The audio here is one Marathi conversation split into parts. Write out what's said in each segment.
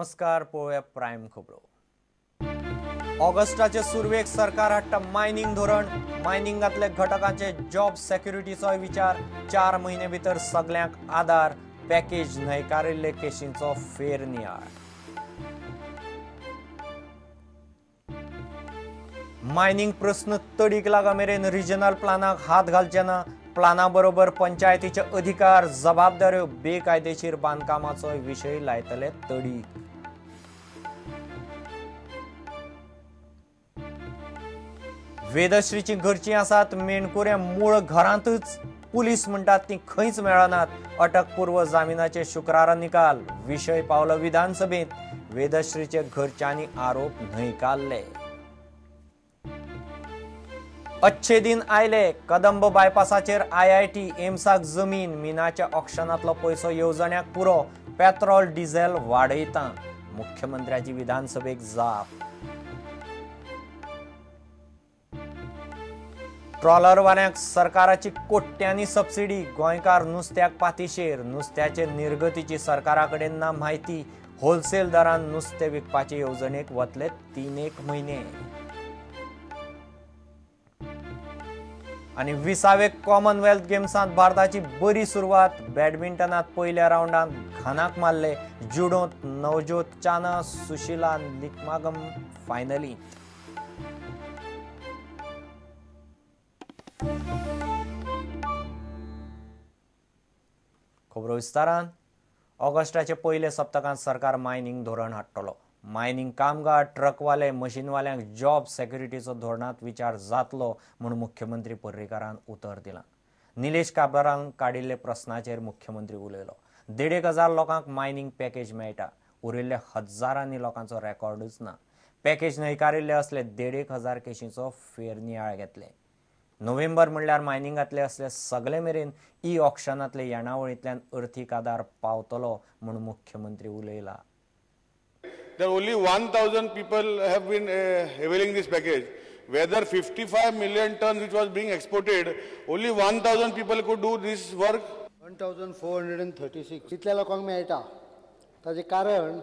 नमस्कार, पळोवया प्रायम खबरो। ऑगस्टाचे सुरवेक सरकार हाडटा मायनिंग धोरण। मायनिंगातले घटकांचे जॉब सेक्युरिटीचो विचार। 4 म्हयने भितर सगळ्यांक आधार पॅकेज न्हयकारिल्ले केशींचो फेरनियाळ। मायनिंग प्रश्न तडीक लागा मेरेन रिजनल प्लानाक हात घालचे ना। प्लाना बरोबर पंचायतीचे अधिकार जबाबदाऱ्यो बेकायदेशीर बांदकामाचो विशय लायतले तडीक। वेदश्रीची घरची आसात मेणकुरे मूळ घरांतच पुलीस म्हणटात ती खंयच मेळनात। अटकपूर्व जामिनाचे शुक्रारा निकाल। विशय पावलो विधानसभेत। वेदश्रीचे घरच्यांनी आरोप न्हयकारले। अच्छे दिन आयले। कदंब बायपासाचेर IIT एम्साक जमीन। मिनाच्या ऑक्शनातलो पैसो येवजण्याक पुरो। पेट्रोल डिझेल वाडयता। मुख्यमंत्र्याची विधानसभेक जाप। ट्रॉलरवाल्यांक सरकाराची कोट्यांनी सबसिडी। गोंयकार नुस्त्याक पातीशेर। नुस्त्याचे निर्गतीची सरकाराकडेन ना म्हायती। होलसेल दरान नुस्तें विकपाचे येवजणेक वतले 3 म्हयने। आणि 20वे कॉमनवेल्थ गेम्सांत भारताची बरी सुरवात। बॅडमिंटनात पयल्या राउंडात घानाक मारले। जुडोंत नवजोत चाना सुशीला लिकमागम फायनली। खबरो विस्तारान। ऑगस्टाचे पयले सप्तकांत सरकार मायनिंग धोरण हाडटलो। मायनिंग कामगार, ट्रकवाले, मशीनवाल्यांक जॉब सेक्युरिटीचो धोरणांत विचार जातलो म्हूण मुख्यमंत्री पर्रीकारान उतर दिलां। निलेश काब्रालान काडिल्ले प्रस्नाचेर मुख्यमंत्री उलयलो। 1,500 लोकांक मायनिंग पॅकेज मेळटा। उरिल्ल्या हजारांनी लोकांचो रेकॉर्डूच ना। पॅकेज न्हयकारिल्ले असले 1,500 केशींचो फेरनियाळ घेतले। नोव्हेंबर म्हणल्यार मायनिंगातले असले सगळे मेरेन ऑक्शनातले येणावळींतल्यान अर्थीक आदार पावतलो म्हूण मुख्यमंत्री उलयला। There are only 1,000 people have been availing this package. Whether 55 million tons which was being exported, only 1,000 people could do this work. 1,436 इतल्या लोकांक मेळटा। ताजे कारण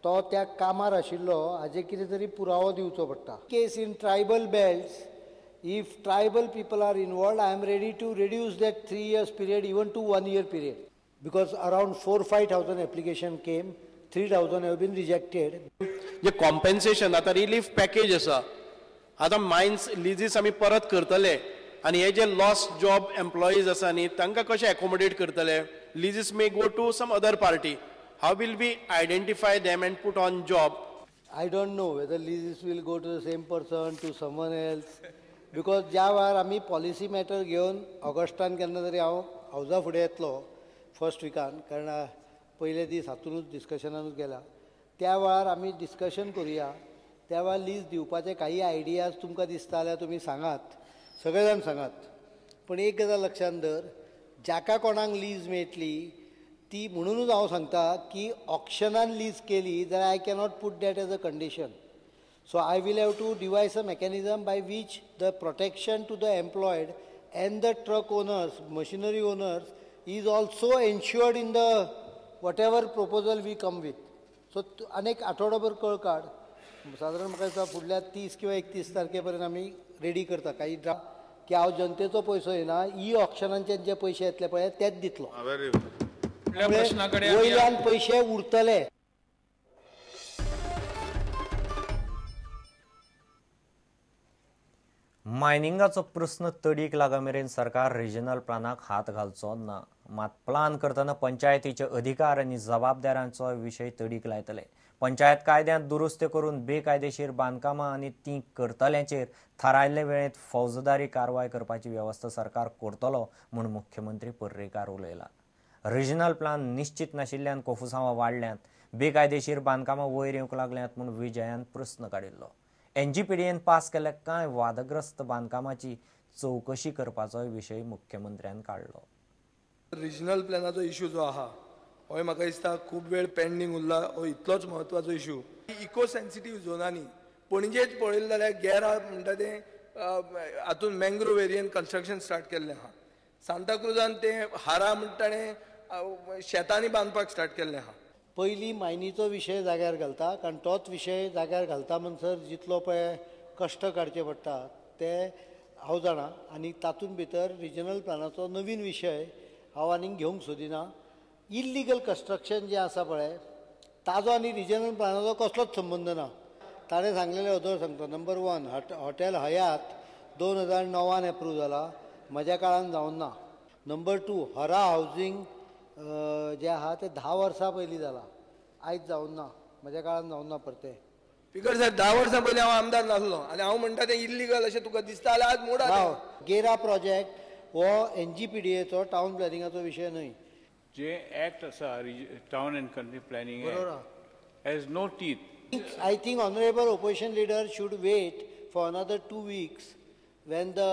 तो त्या कामार आशिल्लो हाजे कितें तरी पुरावो दिवचो पडटा। Case in tribal belts, if tribal people are involved, I am ready to reduce that 3 years period even to 1 year period, because around 4,000-5,000 application came. 3,000 have been rejected. जे कॉम्पेन्सेशन आता रिलीफ पॅकेज आसा, आता मायन्स लिजीस आमी परत करतले आणि हे जे लॉस्ट जॉब एम्प्लॉईज आसा न्ही तांकां कशें एकोमोडेट करतले। लिजीस may go to some other party. How will we identify them and put on job? I don't know whether leases will go to the same person, to someone else, because ज्या वेळार आमी पॉलिसी मॅटर घेवन ऑगस्टान केन्ना तरी हांव हावजा फुडें येतलो फर्स्ट विकान, कारण पयले दीस हातूनच डिस्कशनानूच गेला। त्या वेळार आमी डिस्कशन करुया। त्या वेळार लीज दिवपाचे काही आयडियाज तुमकां दिसता जाल्यार तुमी सांगात, सगळे जाण सांगात। पण एक गजाल लक्षांत दर, जाका कोणाक लीज मेळटली ती म्हणूनच हांव सांगता की ऑक्शनान लीज केली जाल्यार I cannot put that as a condition. So I will have to devise a mechanism by which the protection to the employed and the truck owners, machinery owners is also ensured in the whatever proposal we come with. So अनेक आठवडाभर कळ काढ, साधारण म्हाका दिसता फुडल्या 30 किंवा 31 तारखेपर्यंत आमी रेडी करता काही ड्राफ्ट की हांव जनतेचो पयसो येना, ऑक्शनांचे जे पयशे येतले पळय तेच दितलो। वयल्यान पयशे उरतले। मायनिंगाचो प्रश्न तडीक लागा मेरेन सरकार रिजनल प्लानाक हात घालचो ना। मात प्लान करतना पंचायतीचे अधिकार आनी जबाबदाऱ्यांचो विशय तडीक लायतले। पंचायत कायद्यांत दुरुस्ती करून बेकायदेशीर बांदकामां आनी ती करतल्यांचेर थारायल्ले वेळेंत फौजदारी कारवाय करपाची व्यवस्था सरकार करतलो म्हूण मुख्यमंत्री पर्रीकार उलयला। रिजनल प्लान निश्चित नाशिल्ल्यान कोफुसांवां वाडल्यांत। बेकायदेशीर बांदकामां वयर येवंक लागल्यांत म्हूण विजयान प्रस्न काडिल्लो। NGPDन पास केल्ल्या कांय वादग्रस्त बांदकामाची चौकशी करपाचो विशय मुख्यमंत्र्यान काडलो। रिजनल प्लॅनाचो इश्यू जो आहा हो म्हाका दिसता खूब वेळ पेंडिंग उरला। हो इतलोच म्हत्वाचो इश्यू। इको सेन्सिटीव झोनांनी पणजेच पळयलें जाल्यार गेरा म्हणटा तें हातून मँग्रोव एरियेन कन्स्ट्रक्शन स्टार्ट केल्लें आहा। सांताक्रुजान तें हारा म्हणटा तें शेतांनी बांदपाक स्टार्ट केल्लें आहा। पयलीं मायनीचो विशय जाग्यार घालता, कारण तोच विशय जाग्यार घालता म्हणसर जितलो पळय कश्ट काडचे पडटा ते हांव जाणा, आनी तातूंत भितर रिजनल प्लॅनाचो नवीन विशय हांव आनीक घेवंक सोदिना. इल्लिगल कन्स्ट्रक्शन जें आसा पळय ताजो आनी रिजनल प्लॅनाचो कसलोच संबंद ना. ताणें सांगलेलें अदर सांगता. नंबर 1 हॉटेल हयात 2009 एप्रूव जाला, म्हज्या काळान जावन ना. नंबर 2 हरा हावजींग जे आहा ते 10 वर्सां पयलीं जाला, आयज जावन ना, म्हज्या काळान जावन ना परते. स्पीकर साहेब 10 वर्सां पयलीं हांव आमदार नासलो आनी हांव म्हणटा तें इल्लिगल अशें तुका दिसता जाल्यार आज मोडा. गेरा प्रोजेक्ट हो NGPDAचो टावन प्लॅनिंगाचो विशय न्हय. जे ऍक्ट आसा town and country planning has no teeth. I think honorable opposition leader should wait for another 2 weeks when the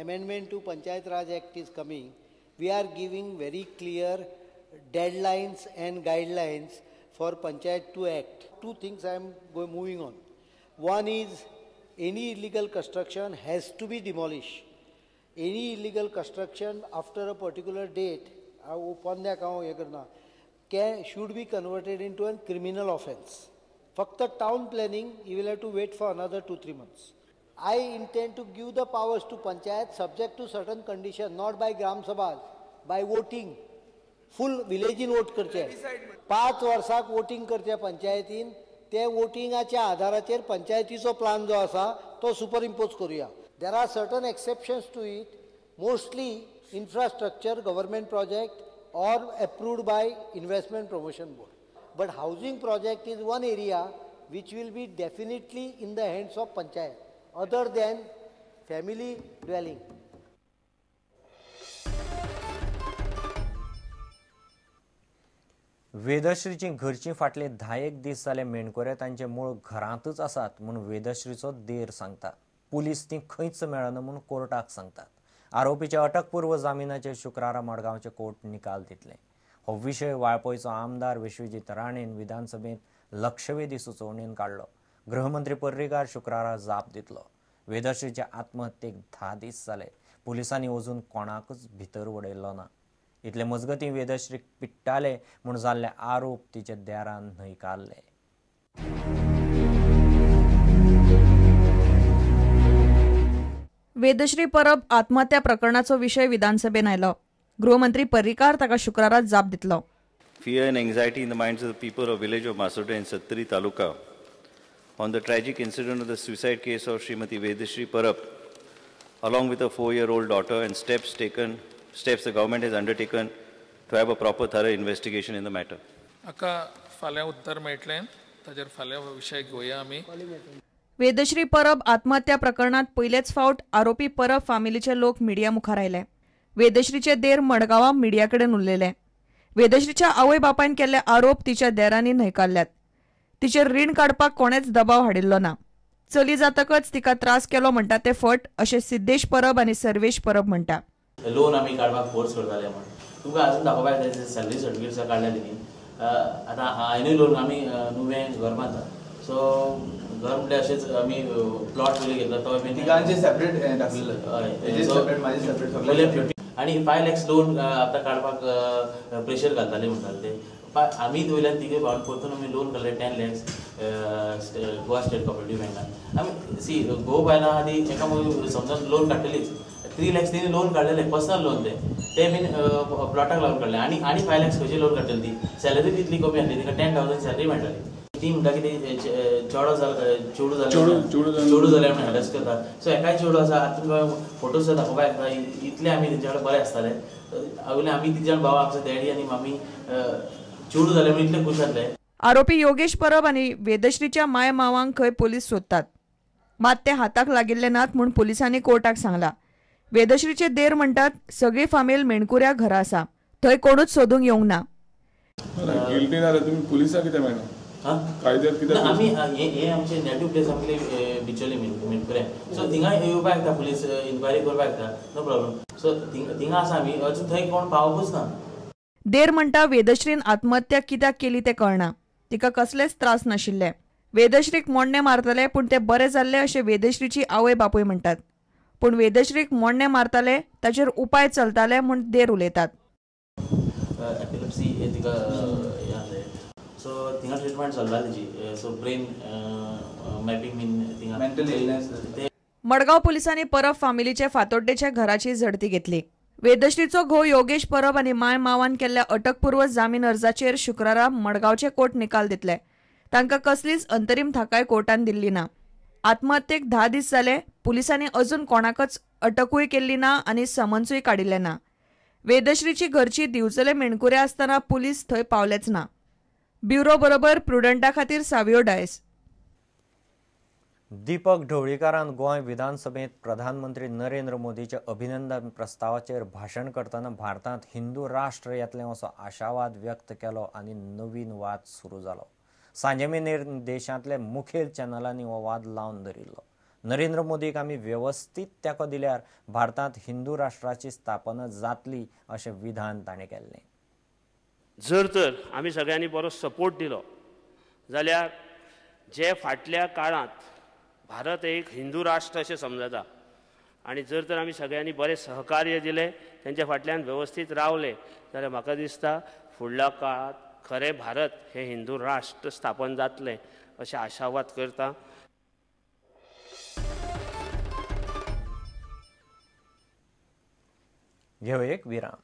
amendment to Panchayat Raj Act is coming. We are giving very clear deadlines and guidelines for Panchayat to act. 2 things I am moving on. One is any illegal construction has to be demolished. Any illegal construction after a particular date should be converted into a criminal offence. फक्त town planning, you will have to wait for another 2-3 months. I intend to give the powers to Panchayat subject to certain conditions, not by Gram Sabhas, by voting. Full village in vote करचे. 5 वर्साक voting करचे पंचायतीन, ते votingaच्या आधाराचेर पंचायतीचो plan जो आसा तो superimpose करूया. There are certain exceptions to it, mostly infrastructure, government project or approved by Investment Promotion Board. But housing project is one area which will be definitely in the hands of Panchayat, other than family dwelling. वेदश्रीची घरची फाटले 10 दीस जाले मेणकुरे तांचे मूळ घरांतच आसात म्हणून वेदश्रीचो देर सांगता. पुलीस ती खंयच मेळना म्हणून कोर्टाक सांगतात. आरोपीच्या अटकपूर्व जामिनाचेर शुक्रारा मडगांवचे कोर्ट निकाल दितले. हो विशय वाळपयचो आमदार विश्वजीत राणेन विधानसभेत लक्षवेधी सुचोवणेन काढलो. गृहमंत्री पर्रीकार शुक्रारा जाप दितलो. वेदश्रीच्या आत्महत्येक 10 दीस जाले. पुलिसांनी अजून कोणाकच भितर वडयल्लो ना. इतले मजगतीं वेदश्रीक पिट्टाले म्हूण जाल्ले आरोप तिचे देरान न्हयकारले. वेदश्री परब आत्महत्या प्रकरणाचो विशय विधानसभेन आयलो. गृहमंत्री पर्रीकार ताका शुक्रारा जाप दितलो. Fear and anxiety in the minds of the people of village of Masode in Sattari Taluka on the tragic incident of the suicide case of Srimati Vedashri Parab, along with a 4-year-old daughter, and steps the government has undertaken to have a proper thorough investigation in the matter. आका फाल्यां उत्तर मेळटलें, ताजेर फाल्यां विशय घेवया आमी. वेदश्री परब आत्महत्या प्रकरणात पहिलेच फावट आरोपी परब फॅमिलीचे लोक मिडिया मुखार आयले. वेदश्रीचे देर मडगांवां मिडिया कडेन उरलेले. वेदश्रीच्या आवय बापायन केल्ले आरोप तिच्या देरांनी न्हयकारल्यात. तिचेर रीण काडपाक कोणेच दबाव हाडिल्लो ना. चली जातकच तिका त्रास केलो म्हणटा ते फट अशें सिद्धेश परब आनी सर्वेश परब म्हणटा. लोन आमी काडपाक फोर्स करताले म्हण तुमकां आजून दाखोवपाक जाय सॅलरी सर्टिफिकेट्स काडलेली न्ही. आतां हांवेंय लोन आमी नुवें घर बांदता. सो घर म्हणजे अशेंच आमी प्लॉट पयलीं घेतलो तो तिगांचे सेपरेट आनी 5 lakhs लोन आतां काडपाक प्रेशर घालताले म्हणटाले ते. आमी वयल्यान तिगे भावन परतून आमी लोन काडले 10 lakhs गोवा स्टेट कॉपरेटिव्ह बँकान. आमी सी गो बायलां आदी एका समजा लोन काडटलीच 3 lakhs तेणी लोन काडलेले पर्सनल लोन ते बीन प्लॉटाक लागून काडले. आनी 5 lakhs खंयची लोन काडटली ती सॅलरी तितली कमी आसली तिका 10,000 सॅलरी मेळटाली. ती म्हणटा कितें चेडो जाल्यार आमी हॅरस करता. सो एकाय चेडो आसा आतां तुमकां फोटोज दाखोवपाक येता इतले आमी तेंच्या कडेन बरे आसताले. वयले आमी 3 जाण भाव आमचे डॅडी आनी मामी चेडो जाले म्हणून इतले खूश जातले. आरोपी योगेश परब आनी वेदश्रीच्या माय मावांक खंय पुलीस सोदतात. मात ते हाताक लागिल्ले नात म्हूण पुलिसांनी कोर्टाक सांगला. वेदश्रीचे देर म्हणटात सगळी फामील मेणकुऱ्या घरा आसा, थंय कोणूच सोदूंक येवंक ना. गिल्टी जाल्यार तुमी पुलिसाक कितें मेळना कायद्यार कितें आमी हे आमचे नेटिव्ह प्लेस आमगे बिचोली मेणकुऱ्या. सो थिंगा येवपाक येता पुलीस इन्क्वायरी करपाक येता नो प्रॉब्लम. सो थिंगा आसा आमी अजून थंय कोण पावपूच ना. देर म्हणटा वेदश्रीन आत्महत्या कित्याक केली ते कळना. तिका कसलेच त्रास नाशिल्ले. वेदश्रीक मोडणे मारतले पूण ते बरे जाल्ले अशें वेदश्रीची आवय बापूय म्हणटात. पूण वेदश्रीक मोडणे मारताले ताचेर उपाय चलताले म्हूण देर उलयतात. सो थिंगा ट्रिटमेंट चल्ला तेजी सो ब्रेन मॅपिंग बीन थिंगा मेंटल इलनेस. मडगाव पोलिसांनी परब फामिलीचे फातोड्डेच्या घराची झडती घेतली. वेदश्रीचो घोव योगेश परब आनी माय मावान केल्ल्या अटकपूर्व जामीन अर्जाचेर शुक्रारा मडगावचे कोर्ट निकाल दितले. तांकां कसलीच अंतरीम थाकाय कोर्टान दिल्ली ना. आत्महत्येक 10 दीस जाले. पुलिसांनी अजून कोणाकच अटकूय केल्ली ना आनी समन्सूय काडिल्ले ना. वेदश्रीची घरची दिवचले मेणकुरे आसतना पुलीस थंय पावलेच ना. ब्युरो बरोबर प्रुडंटा खातीर सावियो डायस. दीपक ढवळीकारान गोंय विधानसभेत प्रधानमंत्री नरेंद्र मोदीच्या अभिनंदन प्रस्तावाचेर भाशण करतना भारतांत हिंदू राष्ट्र येतलें असो आशावाद व्यक्त केलो आनी नवीन वाद सुरू जालो. सांजे मेरेर देशांतल्या मुखेल चॅनलांनी हो वाद लावन धरिल्लो. नरेंद्र मोदीक आमी व्यवस्थीत तेंको दिल्यार भारतांत हिंदू राष्ट्राची स्थापना जातली अशें विधान ताणें केल्लें. जर तर आमी सगळ्यांनी बरो सपोर्ट दिलो जाल्यार जे फाटल्या काळांत भारत एक हिंदू राष्ट्र अशें समजता आनी जर तर आमी सगळ्यांनी बरें सहकार्य दिलें तेंच्या फाटल्यान व्यवस्थीत रावले जाल्यार म्हाका दिसता फुडल्या काळांत खरें भारत हे हिंदू राष्ट्र स्थापन जातलें अशें आशावाद करता. घेऊ एक विराम.